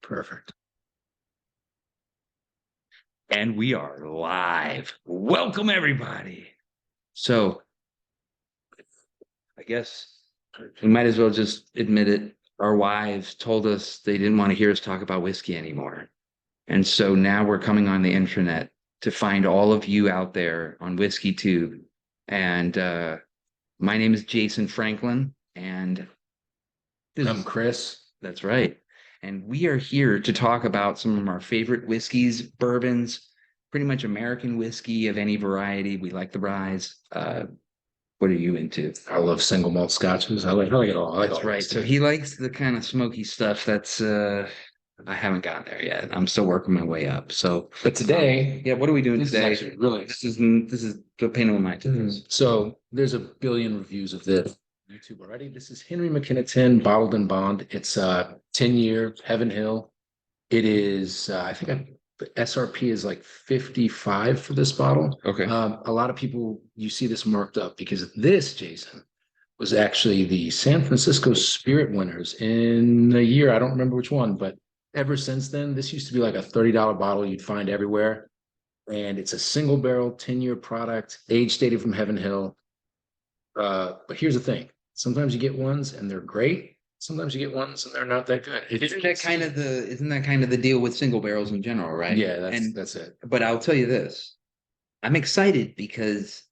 Perfect. And we are live. Welcome, everybody. So, I guess we might as well just admit it. Our wives told us they didn't want to hear us talk about whiskey anymore. And so now we're coming on the internet to find all of you out there on Whiskey Tube. And my name is Jason Franklin. And I'm Chris. That's right. And we are here to talk about some of our favorite whiskeys, bourbons, pretty much American whiskey of any variety. We like the ryes. What are you into? I love single malt scotches. I like it all. That's right. So he likes the kind of smoky stuff that's I haven't gotten there yet. I'm still working my way up. So But today, yeah, what are we doing this today? is actually really This is the pain in my mind. So there's a billion reviews of this on YouTube already. This is Henry Mckenna 10 bottled in bond. It's 10-year Heaven Hill. It is I think the SRP is like 55 for this bottle. Okay. A lot of people, you see this marked up because this, Jason, was actually the San Francisco Spirit winners in a year. I don't remember which one, but ever since then, this used to be like a $30 bottle you'd find everywhere. And it's a single barrel, 10-year product, age dated from Heaven Hill. But here's the thing. Sometimes you get ones and they're great. Sometimes you get ones and they're not that good. Isn't that kind of the deal with single barrels in general, right? Yeah, that's it. But I'll tell you this. I'm excited because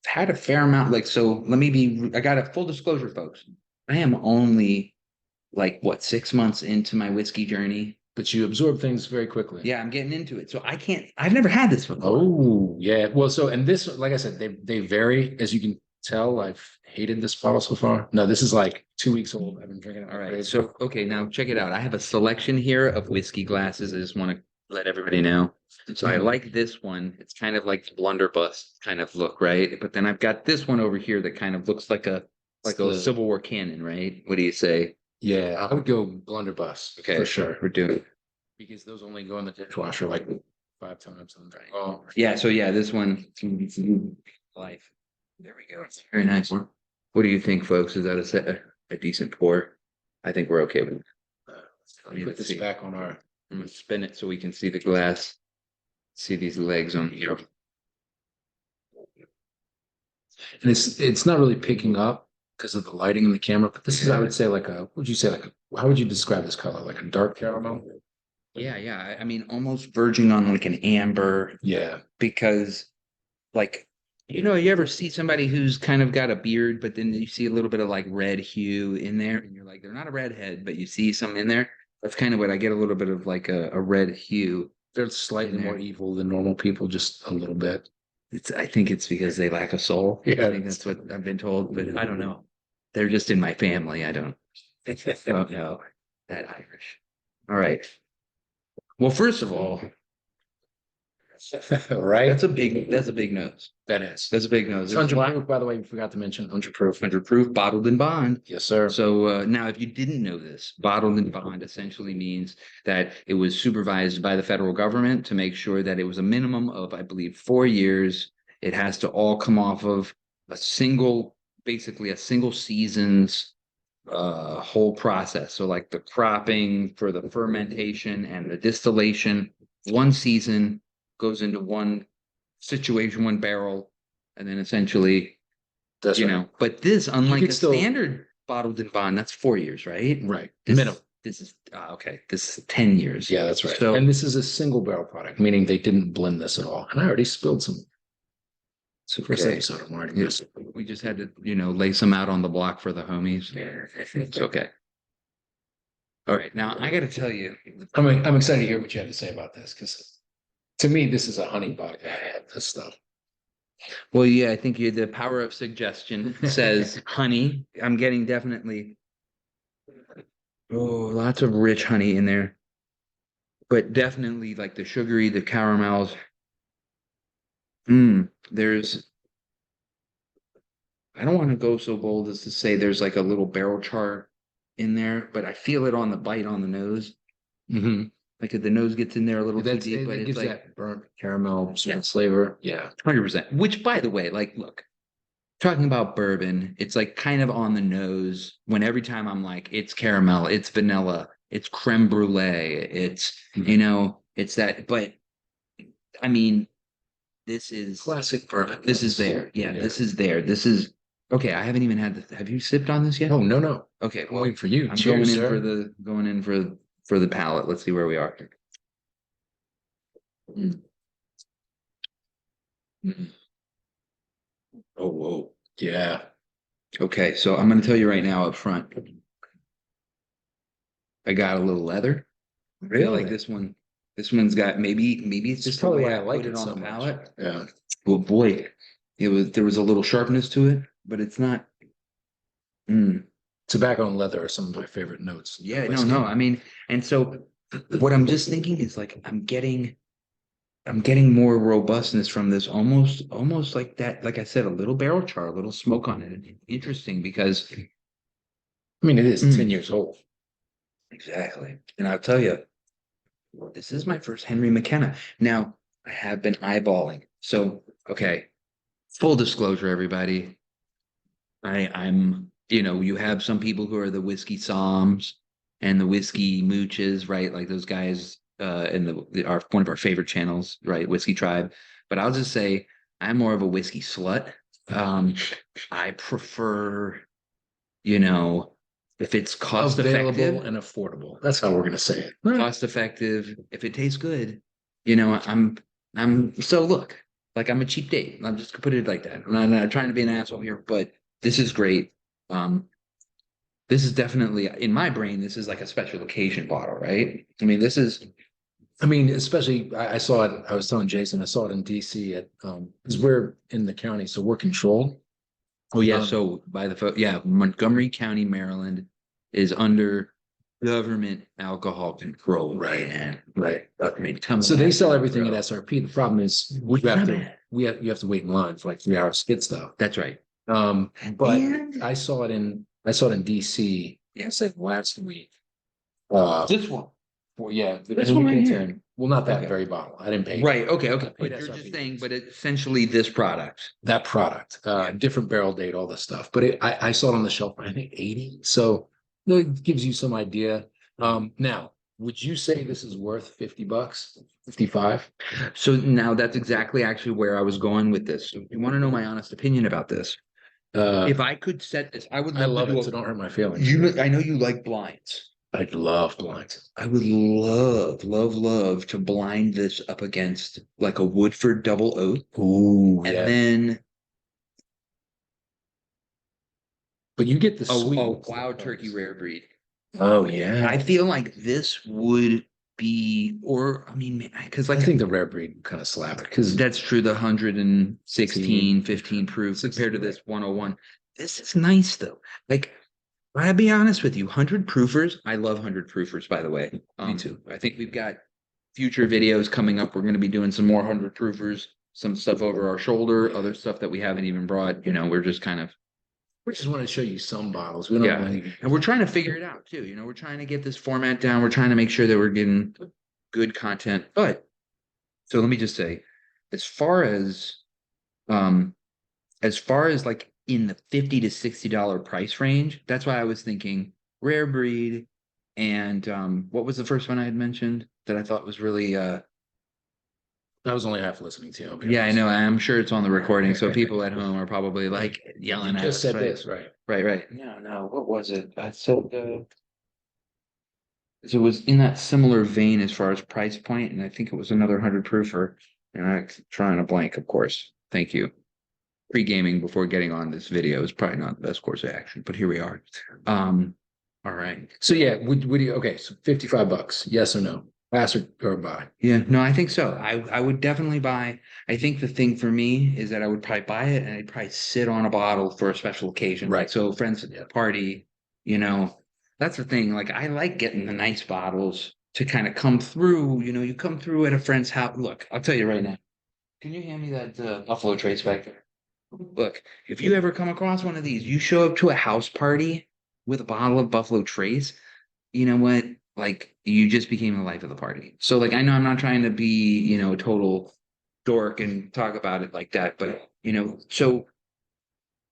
I've had a fair amount, I got a full disclosure, folks. I am only like 6 months into my whiskey journey. But you absorb things very quickly. Yeah, I'm getting into it. So I've never had this before. Oh, yeah. Well, and this, like I said, they vary. As you can tell, I've hated this bottle so far. No, this is like 2 weeks old. I've been drinking it. All right. So, okay, now check it out. I have a selection here of whiskey glasses. I just want to let everybody know. So I like this one. It's kind of like the blunderbuss kind of look, right? But then I've got this one over here that kind of looks like a Civil War cannon, right? What do you say? Yeah, I would go blunderbuss. Okay, for sure. We're doing it. Because those only go in the dishwasher like 5 times. Oh, yeah. So yeah, this one life. There we go. It's very nice. What do you think, folks? Is that a decent pour? I think we're okay with it. Put this back on our. I'm gonna spin it so we can see the glass. See these legs on here. And it's not really picking up because of the lighting in the camera, but this is, I would say, how would you describe this color? Like a dark caramel? Yeah. I mean, almost verging on like an amber. Yeah. Because, you ever see somebody who's kind of got a beard, but then you see a little bit of like red hue in there, and you're like, they're not a redhead, but you see some in there. That's kind of what I get, a little bit of like a red hue. They're slightly more evil than normal people, just a little bit. I think it's because they lack a soul. Yeah. I think that's what I've been told, but I don't know. They're just in my family. I don't know that Irish. All right. Well, first of all, right? That's a big nose. That's a big nose. It's 100 proof, by the way. We forgot to mention 100 proof. 100 proof, bottled in bond. Yes, sir. So now, if you didn't know this, bottled in bond essentially means that it was supervised by the federal government to make sure that it was a minimum of, I believe, 4 years. It has to all come off of basically a single season's whole process. So like the cropping for the fermentation and the distillation, one season goes into one situation, one barrel, and then essentially, but this, unlike a standard bottled in bond, that's 4 years, right? Right. Minimum. This is okay. This is 10 years. Yeah, that's right. So, and this is a single barrel product, meaning they didn't blend this at all. And I already spilled some. So first episode of Martin. Yes. We just had to, lay some out on the block for the homies. It's okay. All right. Now I got to tell you, I'm excited to hear what you have to say about this, because to me, this is a honey vodka. This stuff. Well, yeah, I think the power of suggestion says honey. I'm getting definitely lots of rich honey in there, but definitely like the sugary, the caramels. I don't want to go so bold as to say there's like a little barrel char in there, but I feel it on the bite on the nose. Mm-hmm. Like the nose gets in there a little too deep, but it it's gives like that burnt caramel flavor. Yeah, 100%. Which, by the way, look, talking about bourbon, it's like kind of on the nose when every time I'm like, it's caramel, it's vanilla, it's creme brulee, it's, Mhm. you know, it's that, but I mean, this is Classic bourbon. this is there. Yeah, this is there. This is okay. I haven't even had the, have you sipped on this yet? Oh, no, no. Okay, I'm well, waiting for you. I'm Cheers, going in for sir. the for the palate. Let's see where we are. Mm, mm. Oh, whoa. Yeah. Okay, so I'm going to tell you right now up front, I got a little leather. I feel like Really? this one, this one's got maybe it's It's just the probably way why I I like put it it on so the much. palate. Yeah. Well, boy, it was there was a little sharpness to it, but it's not. Mm, Tobacco and leather are some of my favorite notes in yeah, no, whiskey. no. I mean, and so what I'm just thinking is like I'm getting more robustness from this, almost like that. Like I said, a little barrel char, a little smoke on it. Interesting because I mean, it is mm, 10 years old. exactly. And I'll tell you, this is my first Henry McKenna. Now, I have been eyeballing. So, okay, full disclosure, everybody. I'm, you know, you have some people who are the whiskey somms and the whiskey mooches, right? Like those guys in our one of our favorite channels, right? Whiskey Tribe. But I'll just say I'm more of a whiskey slut. Um, I prefer, you know, if it's cost Available effective, and affordable. That's how we're going to say it. Right. cost effective, if it tastes good, you know, I'm so look, like I'm a cheap date. I'm just gonna put it like that. I'm not trying to be an asshole here, but this is great. Um, this is definitely in my brain, this is like a special occasion bottle, right? I mean, this is I mean, especially I saw it. I was telling Jason, I saw it in DC at because we're in the county, so we're controlled. oh yeah, Um, so yeah, Montgomery County, Maryland is under government alcohol control, right, man. right. I mean, come So they at sell me, everything at bro. SRP. The problem is What you have come to at? you have to wait in line for like 3 hours to get stuff. That's right. But And I saw it in DC. Yeah, it's like last week. Uh, this one. well, yeah, the This one right here. Hinton. Well, not that Okay. very bottle. I didn't pay Right. Okay. I Okay. paid But you're just SRP for saying, this. but it's essentially this product. That product, Yeah. different barrel date, all this stuff. But I saw it on the shelf for I think 80. So it gives you some idea. Now, would you say this is worth $50? 55? So now that's exactly actually where I was going with this. So you want to know my honest opinion about this? Uh, If I could set this, I would I love to love do it, a. so don't hurt my feelings. You, I know you like blinds. I love blinds. I would love to blind this up against like a Woodford double oak, Ooh, and yeah. then But you get the a sweetness that wild turkey comes. rare breed. Oh yeah. I feel like this would be, or I mean, because I like think the rare breed kind of slap it because that's true, the 116, 15 proof compared to this 101. This is nice though. Like, I gotta be honest with you, 100 proofers. I love 100 proofers, by the way. me too. I think we've got future videos coming up. We're going to be doing some more 100 proofers, some stuff over our shoulder, other stuff that we haven't even brought. You know, we're just kind of, We just want to show you some bottles. We don't yeah. want any. And we're trying to figure it out too. You know, we're trying to get this format down. We're trying to make sure that we're getting good content. But so let me just say, as far as um like in the 50 to $60 price range, that's why I was thinking rare breed. And what was the first one I had mentioned that I thought was really I was only half listening to you. I'll be yeah, I honest. know. I'm sure it's on the recording, so people at home are probably like yelling You at just us, said right? this, right? Right, right. No, no. What was it? I said it was in that similar vein as far as price point, and I think it was another 100 proofer. And I'm trying to blank, of course. Thank you. Pre-gaming before getting on this video is probably not the best course of action, but here we are. All right. So yeah, would you? Okay, so $55. Yes or no? Pass or buy? Yeah, no, I think so. I would definitely buy. I think the thing for me is that I would probably buy it and I'd probably sit on a bottle for a special occasion. Like Right. so friends at Yeah. a party, you know, that's the thing. Like I like getting the nice bottles to kind of come through. You know, you come through at a friend's house. Look, I'll tell you right now. Can you hand me that Buffalo Trace back there? Look, if you ever come across one of these, you show up to a house party with a bottle of Buffalo Trace, you know what? Like you just became the life of the party. So like I know I'm not trying to be, you know, a total dork and talk about it like that, but you know, so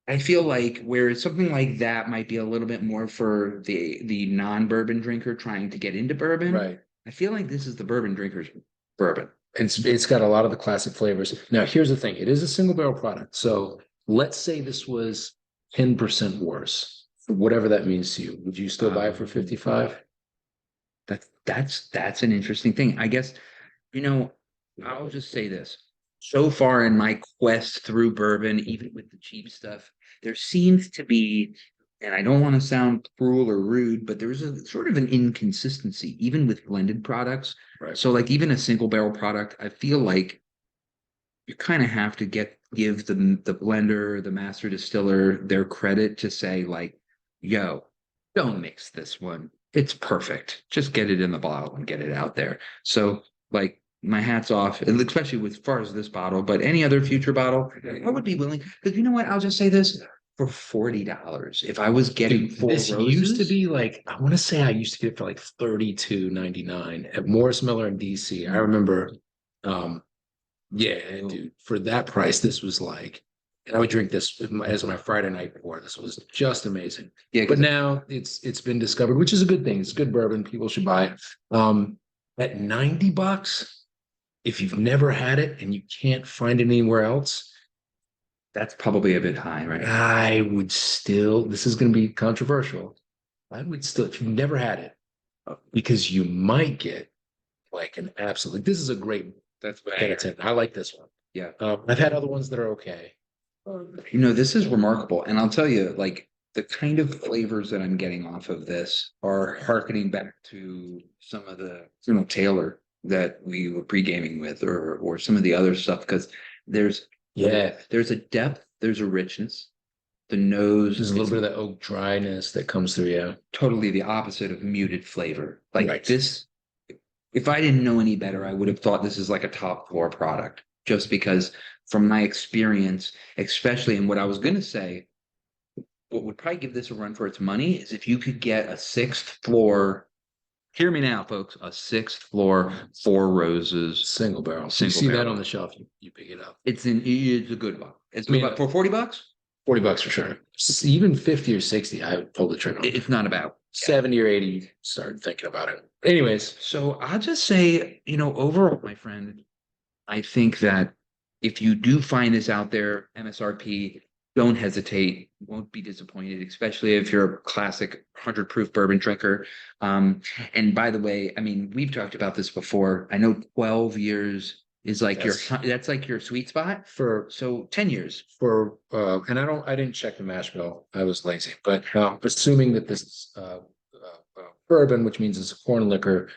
I feel like where something like that might be a little bit more for the non-bourbon drinker trying to get into bourbon. Right. I feel like this is the bourbon drinker's bourbon. It's got a lot of the classic flavors. Now, here's the thing: it is a single barrel product. So let's say this was 10% worse, whatever that means to you. Would you still buy it for 55? That's an interesting thing. I guess, you know, I'll just say this. So far in my quest through bourbon, even with the cheap stuff, there seems to be, and I don't want to sound cruel or rude, but there's a sort of an inconsistency, even with blended products. Right. So, like even a single barrel product, I feel like you kind of have to give the blender, the master distiller, their credit to say like, yo, don't mix this one. It's perfect. Just get it in the bottle and get it out there. So like my hat's off, and especially with far as this bottle, but any other future bottle, I would be willing because you know what? I'll just say this for $40. If I was getting four This roses, used to be like, I want to say I used to get it for like 32.99 at Morris Miller in DC. I remember, yeah, dude, for that price, this was like, and I would drink this as my Friday night pour. This was just amazing. yeah, But now it's been discovered, which is a good thing. It's good bourbon. People should buy it. At $90, if you've never had it and you can't find it anywhere else, that's probably a bit high, right? I would still, this is going to be controversial. I would still, if you've never had it, because you might get like an absolute, this is a great, That's 10 out of 10. I like this one. yeah. I've had other ones that are okay. You know, this is remarkable. And I'll tell you, like the kind of flavors that I'm getting off of this are harkening back to some of the, Taylor that we were pre-gaming with or some of the other stuff. Because there's Yeah. there's a depth, there's a richness. The nose There's a little bit of that oak dryness that comes through. Yeah. totally the opposite of muted flavor. Like Right. this, if I didn't know any better, I would have thought this is like a top floor product just because from my experience, especially in what I was going to say, what would probably give this a run for its money is if you could get a sixth floor, hear me now, folks, a sixth floor, Four Roses. Single barrel. So you Single see that barrel. on the shelf, you pick it up. It's a good one. It's I mean, about for $40. $40 for sure. Even 50 or 60, I would pull the trigger on. It's not about 70 or 80, you start thinking about it. Anyways, So I'll just say, overall, my friend, I think that if you do find this out there, MSRP, don't hesitate. Won't be disappointed, especially if you're a classic 100 proof bourbon drinker. And by the way, I mean, we've talked about this before. I know 12 years is like that's like your sweet spot. So 10 years. And I didn't check the mash bill. I was lazy, but assuming that this is bourbon, which means it's a corn liquor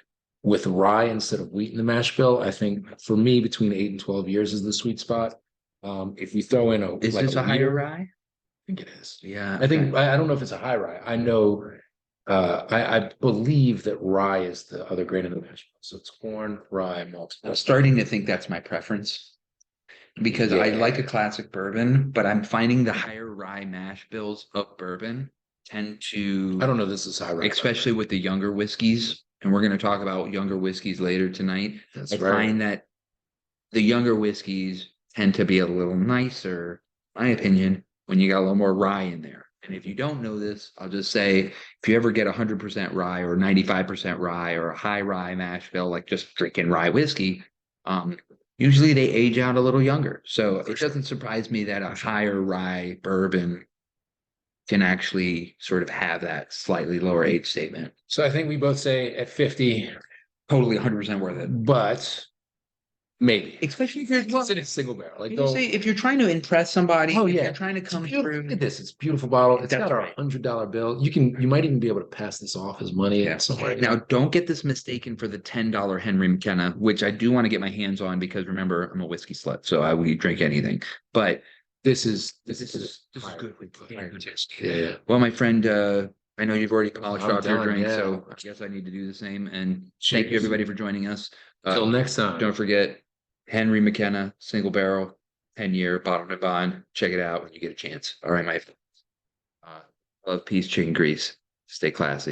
with rye instead of wheat in the mash bill, I think for me between 8 and 12 years is the sweet spot. If you throw in Is this a higher year, rye? I think it is. Yeah. I think I don't know if it's a high rye. I know I believe that rye is the other grain in the mash bill. So it's corn, rye, malt. I'm starting to think that's my preference because I like a classic bourbon, but I'm finding the higher rye mash bills of bourbon tend to, I don't know. This is high rye, especially with the younger whiskeys. And we're going to talk about younger whiskeys later tonight. That's I right. find that the younger whiskeys tend to be a little nicer, in my opinion, when you got a little more rye in there. And if you don't know this, I'll just say if you ever get 100% rye or 95% rye or a high rye mash bill, like just drinking rye whiskey, usually they age out a little younger. So it doesn't surprise me that a higher rye bourbon can actually sort of have that slightly lower age statement. So I think we both say at 50, Totally 100% worth it. but maybe. Especially if you're It's in a single barrel. Like, you say if you're trying to impress somebody, Oh, if yeah. you're trying to come through. Look at this. It's a beautiful bottle. It's That's got right. a $100 bill. You might even be able to pass this off as money somewhere. Now, don't get this mistaken for the $10 Henry McKenna, which I do want to get my hands on because remember, I'm a whiskey slut, so I will drink anything. But this is good. Yeah. Well, my friend, I know you've already polished I'm off your done, drink, yeah. so I guess I need to do the same. And thank Cheers. you everybody for joining us. Till next time. Don't forget Henry McKenna, single barrel, 10-year bottom to bond. Check it out when you get a chance. All right, my friends. Love, peace, chicken grease. Stay classy.